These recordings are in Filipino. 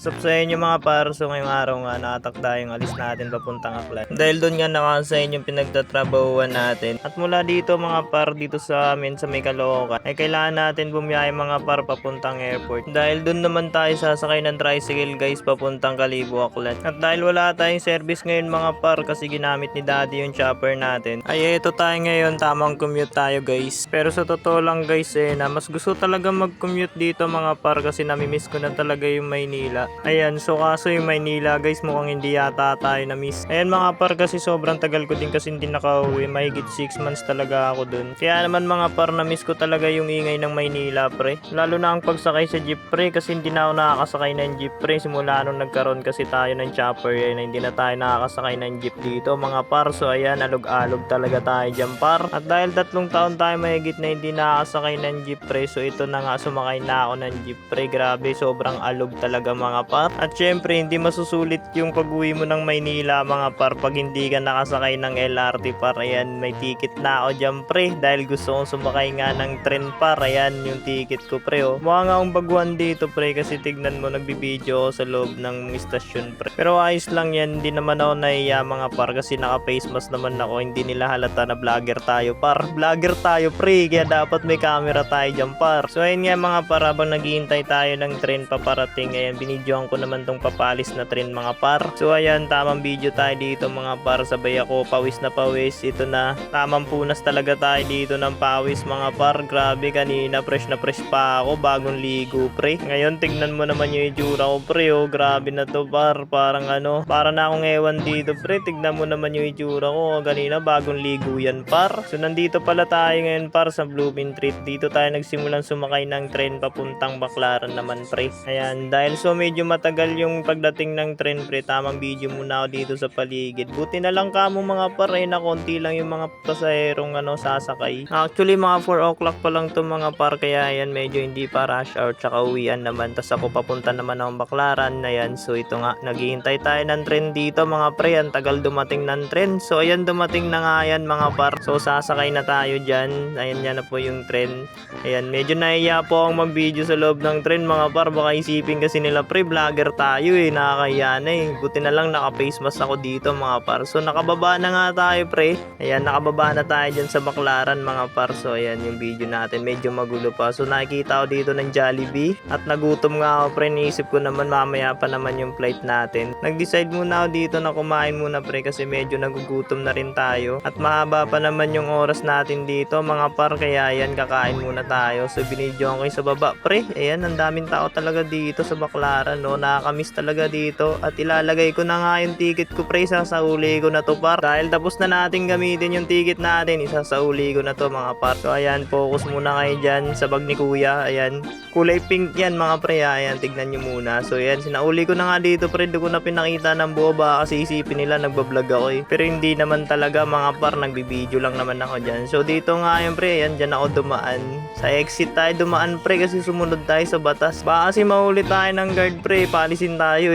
Sup sa inyo mga par, so ngayong araw nga nakatakda yung alis natin papuntang Aklan. Dahil doon nga nakasayin yung pinagtatrabahuan natin. At mula dito mga par, dito sa amin sa may Caloocan, ay kailangan natin bumiyahe mga par papuntang airport. Dahil doon naman tayo sasakay ng tricycle guys papuntang Kalibo, Aklan. At dahil wala tayong service ngayon mga par kasi ginamit ni daddy yung chopper natin, ay eto tayo ngayon, tamang commute tayo guys. Pero sa totoo lang guys na mas gusto talaga mag-commute dito mga par kasi namimiss ko na talaga yung Maynila. Ayan, so kaso yung Maynila guys mukhang hindi yata tayo na miss. Ayan mga par, kasi sobrang tagal ko din kasi hindi nakauwi, mahigit 6 months talaga ako dun. Kaya naman mga par, na miss ko talaga yung ingay ng Maynila pre. Lalo na ang pagsakay sa jeep pre, kasi hindi na ako nakakasakay ng jeep pre simula nung nagkaroon kasi tayo ng chopper na hindi na tayo nakakasakay ng jeep dito mga par. So ayan, alog-alog talaga tayo dyan par. At dahil 3 taon tayo mahigit na hindi nakakasakay ng jeep pre, so ito na nga, sumakay na ako ng jeep pre. Grabe, sobrang alog talaga mga par. At syempre hindi masusulit yung pag-uwi mo ng Maynila mga par pag hindi ka nakasakay ng LRT par. Ayan, may ticket na ako dyan pre dahil gusto kong sumakay nga ng tren par. Ayan yung ticket ko pre oh. Mukha nga akong baguhan dito pre kasi tignan mo, nagbibideo ako sa loob ng istasyon pre. Pero ayos lang yan, hindi naman ako nahiya mga par kasi naka face mask naman ako, hindi nila halata na vlogger tayo par. Vlogger tayo pre, kaya dapat may camera tayo dyan par. So ayun nga mga par, habang naghihintay tayo ng tren paparating, ayan binidyohan ko naman tong papalis na tren mga par. So ayan, tamang video tayo dito mga par, sabay ako pawis na pawis. Ito na, tamang punas talaga tayo dito ng pawis mga par. Grabe, kanina fresh na fresh pa ako, bagong ligo pre. Ngayon tignan mo naman yung itsura ko pre oh, grabe na to par, parang ano, para na akong ewan dito pre. Tignan mo naman yung itsura ko, kanina bagong ligo yan par. So nandito pala tayo ngayon par sa Blooming Treat. Dito tayo nagsimulang sumakay ng tren papuntang Baclaran naman pre. Ayan, dahil so medyo matagal yung pagdating ng tren pre, tamang video muna ako dito sa paligid. Buti na lang kamo mga par na konti lang yung mga pasaherong sasakay. Actually mga 4 o'clock pa lang to mga par, kaya ayan medyo hindi pa rush hour, tsaka uwian naman. Tas ako papunta naman ng Baclaran. Ayan, so ito nga, naghihintay tayo ng tren dito mga pre. Ang tagal dumating ng tren. So ayan, dumating na nga yan mga par. So sasakay na tayo dyan. Ayan, yan na po yung tren. Ayan, medyo nahiya po akong mag-video sa loob ng tren mga par. Baka isipin kasi nila pre, vlogger tayo nakakahiya na Buti na lang naka-face mask ako dito mga par. So nakababa na nga tayo pre. Ayan, nakababa na tayo dyan sa Baclaran mga par. So ayan yung video natin, medyo magulo pa. So nakikita ko dito ng Jollibee at nagutom nga ako pre. Niisip ko naman mamaya pa naman yung flight natin. Nag-decide muna ako dito na kumain muna pre kasi medyo nagugutom na rin tayo. At mahaba pa naman yung oras natin dito mga par, kaya ayan, kakain muna tayo. So binidyoan ko yung sa baba pre. Ayan, ang daming tao talaga dito sa Baclaran nakakamiss talaga dito. At ilalagay ko na nga yung ticket ko pre, sasauli ko na to par. Dahil tapos na natin gamitin yung ticket natin, isasauli ko na to mga par. So ayan, focus muna kayo dyan sa bag ni kuya. Ayan, kulay pink yan mga pre. Ayan, tignan nyo muna. So ayan, sinauli ko na nga dito pre. Doon ko na pinakita ng buo, baka kasi isipin nila nagbablog ako Pero hindi naman talaga mga par, nagbibideo lang naman ako dyan. So dito nga yun pre, ayan, dyan ako dumaan. Sa exit tayo dumaan pre kasi sumunod tayo sa batas. Baka kasi mahuli tayo ng guard pre, palisin tayo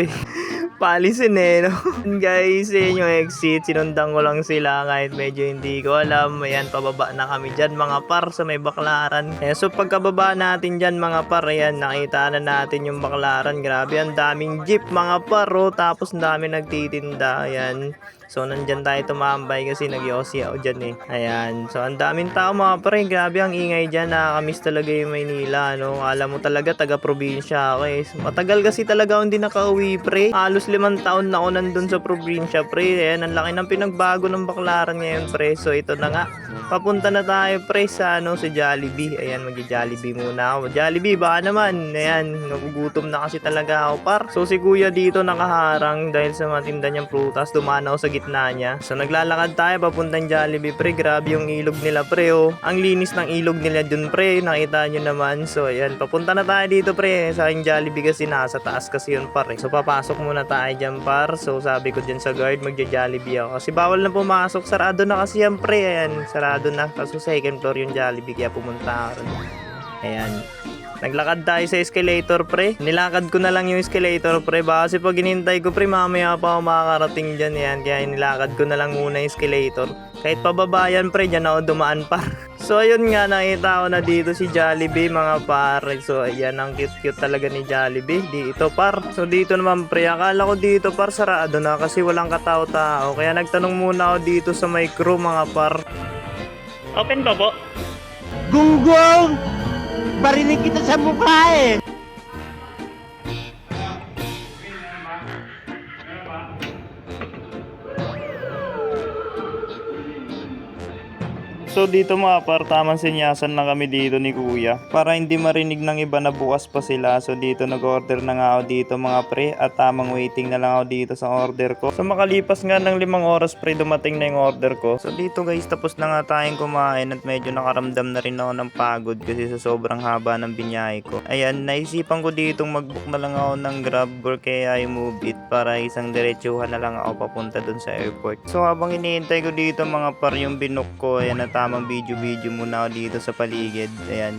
Palisin no? Guys, yun yung exit. Sinundan ko lang sila kahit medyo hindi ko alam. Ayan, pababa na kami dyan mga par sa may Baclaran. Ayan, so pagkababa natin dyan mga par, ayan, nakita na natin yung Baclaran. Grabe, ang daming jeep mga par tapos ang dami nagtitinda. Ayan, so nandyan tayo tumambay kasi nag-yosi ako dyan Ayan, so ang daming tao mga par. Grabe ang ingay dyan, nakakamiss talaga yung Maynila Alam mo talaga, taga-probinsya ako Matagal kasi talaga hindi nakauwi pre. Halos 5 taon na ako nandun sa probinsya pre. Ayan, ang laki ng pinagbago ng Baclaran ngayon pre. So ito na nga, papunta na tayo pre sa sa Jollibee. Ayan, mag-Jollibee muna ako. Jollibee baka naman. Ayan, nagugutom na kasi talaga ako par. So si kuya dito nakaharang dahil sa matinda niyang prutas, dumaan ako sa gitna niya. So naglalakad tayo papuntang Jollibee pre. Grabe yung ilog nila pre Ang linis ng ilog nila dun pre, nakita nyo naman. So ayan, papunta na tayo dito pre sa aking Jollibee kasi nasa taas kasi yun par So papasok muna tayo dyan par. So sabi ko dyan sa guard, magja-Jollibee ako kasi bawal na pumasok, sarado na kasi yan pre. Ayan, sarado na, kaso second floor yung Jollibee kaya pumunta ako ron. Ayan, Naglakad tayo sa escalator pre. Nilakad ko na lang yung escalator pre. Baka kasi pag hinintay ko pre, mamaya pa ako makakarating dyan yan. Kaya nilakad ko na lang muna yung escalator. Kahit pababa yan pre, dyan ako dumaan par. So ayun nga, nakita ko na dito si Jollibee mga pare. So ayan, ang cute-cute talaga ni Jollibee dito par. So dito naman pre, akala ko dito par sarado na kasi walang katao-tao. Kaya nagtanong muna ako dito sa may crew mga par. Open ba po? Gunggong! Barinig kita sa mukha eh! So dito mga par, tamang sinyasan na kami dito ni kuya para hindi marinig ng iba na bukas pa sila. So dito nag-order na nga ako dito mga pre at tamang waiting na lang ako dito sa order ko. So makalipas nga ng 5 oras pre, dumating na yung order ko. So dito guys, tapos na nga tayong kumain at medyo nakaramdam na rin ako ng pagod kasi sa sobrang haba ng binyay ko. Ayan, naisipan ko ditong mag-book na lang ako ng Grab or kaya yung Move It para isang diretsuhan na lang ako papunta dun sa airport. So habang iniintay ko dito mga par yung binook ko, ayan na tamang video muna ako dito sa paligid. Ayan.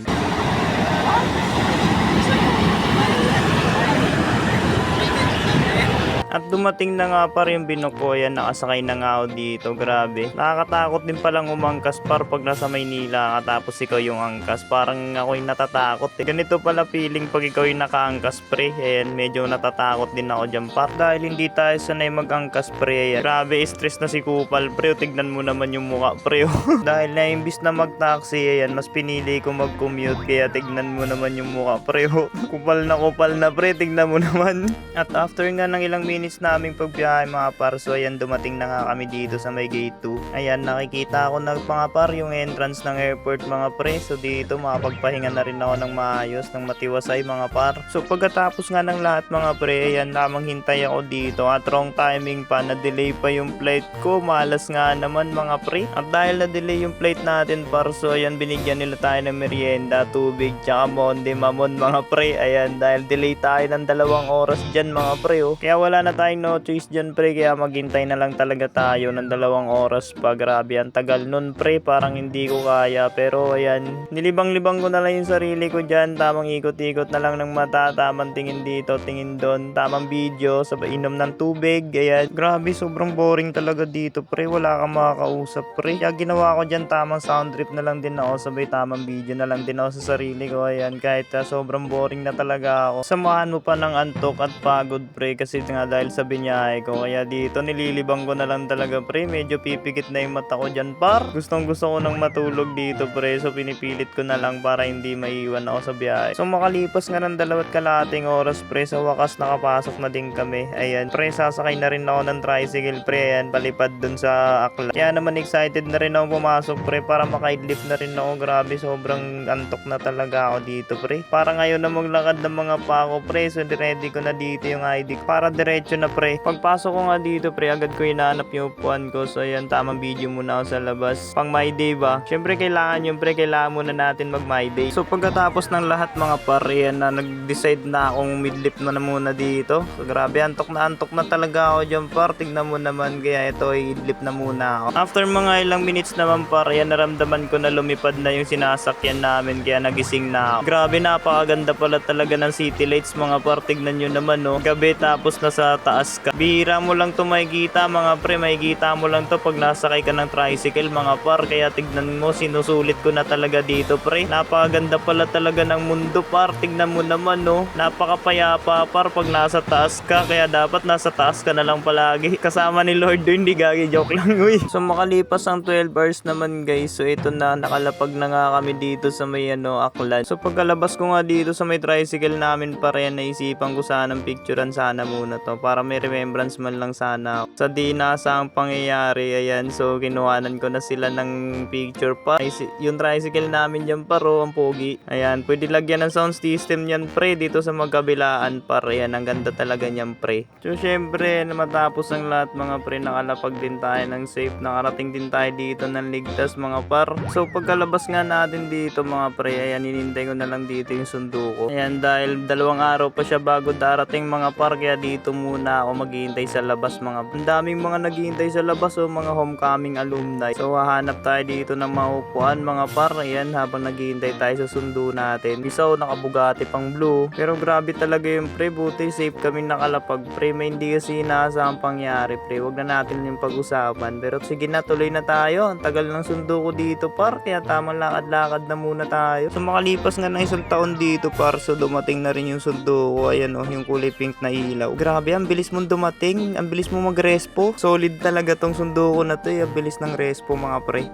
At dumating na nga par yung binook ko, yan nakasakay na nga ako dito, grabe. Nakakatakot din palang umangkas par pag nasa Maynila ka tapos ikaw yung angkas, parang ako'y natatakot eh. Ganito pala feeling pag ikaw yung nakaangkas pre, ayan medyo natatakot din ako dyan par. Dahil hindi tayo sanay mag-angkas pre, ayan. Grabe, stress na si Kupal pre, tignan mo naman yung mukha pre. Dahil na imbis na mag-taxi, ayan, mas pinili ko mag-commute kaya tignan mo naman yung mukha pre. Kupal na pre, tignan mo naman. At after nga ng ilang minutes naming pagbiyahe mga par, so ayan dumating na nga kami dito sa may gate 2. Ayan, nakikita ko na mga par yung entrance ng airport mga pre. So dito makapagpahinga na rin ako ng maayos, ng matiwasay mga par. So pagkatapos nga ng lahat mga pre, ayan namang hintay ako dito at wrong timing pa, na-delay pa yung flight ko. Malas nga naman mga pre. At dahil na-delay yung flight natin par, so ayan binigyan nila tayo ng merienda, tubig, tsaka monde mamon mga pre. Ayan, dahil delay tayo ng 2 oras dyan mga pre kaya wala na tayong no choice dyan pre, kaya maghintay na lang talaga tayo ng 2 oras pa. Grabe, ang tagal nun pre, parang hindi ko kaya. Pero ayan, nilibang-libang ko na lang yung sarili ko dyan, tamang ikot-ikot na lang ng mata, tamang tingin dito, tingin doon, tamang video, sabay inom ng tubig. Ayan, grabe, sobrang boring talaga dito pre, wala kang makakausap pre. Kaya ginawa ko dyan, tamang sound trip na lang din ako, sabay tamang video na lang din ako sa sarili ko. Ayan, kahit sobrang boring na talaga ako, samahan mo pa ng antok at pagod pre, kasi nga dahil sa binyahe ko. Kaya dito nililibang ko na lang talaga pre, medyo pipikit na yung mata ko dyan par. Gustong gusto ko nang matulog dito pre, so pinipilit ko na lang para hindi maiwan ako sa biyahe. So makalipas nga ng 2.5 oras pre, sa wakas nakapasok na din kami. Ayan pre, sasakay na rin ako ng tricycle pre, ayan palipad dun sa Aklan. Kaya naman excited na rin ako pumasok pre para makaidlip na rin ako. Grabe, sobrang antok na talaga ako dito pre. Para ngayon na maglakad ng mga pako pre, so ready ko na dito yung ID para diretso na pre. Pagpasok ko nga dito pre, agad ko hinahanap yung upuan ko. So ayan, tamang video muna ako sa labas. Pang my day ba? Syempre kailangan yung pre, kailangan muna natin mag my day. So pagkatapos ng lahat mga par, ayan na nag-decide na akong midlip na muna dito. So grabe, antok na talaga ako dyan par. Tignan mo naman, kaya ito i-idlip na muna ako. After mga ilang minutes naman par, ayan naramdaman ko na lumipad na yung sinasakyan namin, kaya nagising na ako. Grabe, napakaganda pala talaga ng city lights mga par. Tignan nyo naman gabi tapos nasa taas ka. Bihira mo lang to makikita mga pre, makikita mo lang to pag nasakay ka ng tricycle mga par. Kaya tignan mo, sinusulit ko na talaga dito pre. Napakaganda pala talaga ng mundo par. Tignan mo naman napakapayapa par pag nasa taas ka. Kaya dapat nasa taas ka na lang palagi. Kasama ni Lord doon, hindi gagi, joke lang uy. So makalipas ang 12 hours naman guys, so ito na, nakalapag na nga kami dito sa may Aklan. So pagkalabas ko nga dito sa may tricycle namin par, yan naisipan ko sanang picturean sana muna to para may remembrance man lang sana sa di inaasahang pangyayari. Ayan, so kinuhanan ko na sila ng picture pa. Yung tricycle namin dyan paro, ang pogi. Ayan, pwede lagyan ng sound system yan pre dito sa magkabilaan par. Ayan, ang ganda talaga niyan pre. So syempre, matapos ang lahat mga pre, nakalapag din tayo ng safe. Nakarating din tayo dito ng ligtas mga par. So pagkalabas nga natin dito mga pre, ayan, hinintay ko na lang dito yung sundo ko. Ayan, dahil 2 araw pa siya bago darating mga par, kaya dito muna na ako maghihintay sa labas ang daming mga naghihintay sa labas o mga homecoming alumni. So hahanap tayo dito ng maupuan mga par. Ayan, habang naghihintay tayo sa sundo natin. Isa o nakabugati pang blue. Pero grabe talaga yung pre, buti safe kami nakalapag pre. May hindi kasi inaasahang pangyari pre. Wag na natin yung pag-usapan. Pero sige na, tuloy na tayo. Ang tagal ng sundo ko dito par. Kaya tamang lakad-lakad na muna tayo. So makalipas nga ng isang taon dito par. So dumating na rin yung sundo ko. Ayan o, yung kulay pink na ilaw. Grabe, ang bilis mong dumating. Ang bilis mo mag-respo. Solid talaga tong sundo ko na to. Ang bilis ng respo mga pre.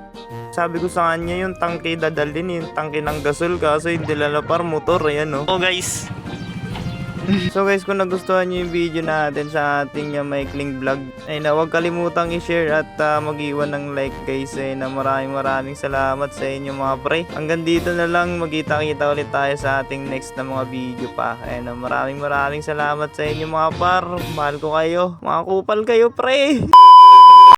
Sabi ko sa kanya yung tangke dadalhin, yung tangke ng gasol kaso hindi lalapar motor. Ayan o. Oh guys. So guys, kung nagustuhan nyo yung video natin sa ating maikling vlog, ay na huwag kalimutang i-share at mag-iwan ng like guys. Ay na maraming salamat sa inyo mga pre. Hanggang dito na lang, magkita-kita ulit tayo sa ating next na mga video pa. Ay na maraming salamat sa inyo mga par. Mahal ko kayo, mga kupal kayo pre.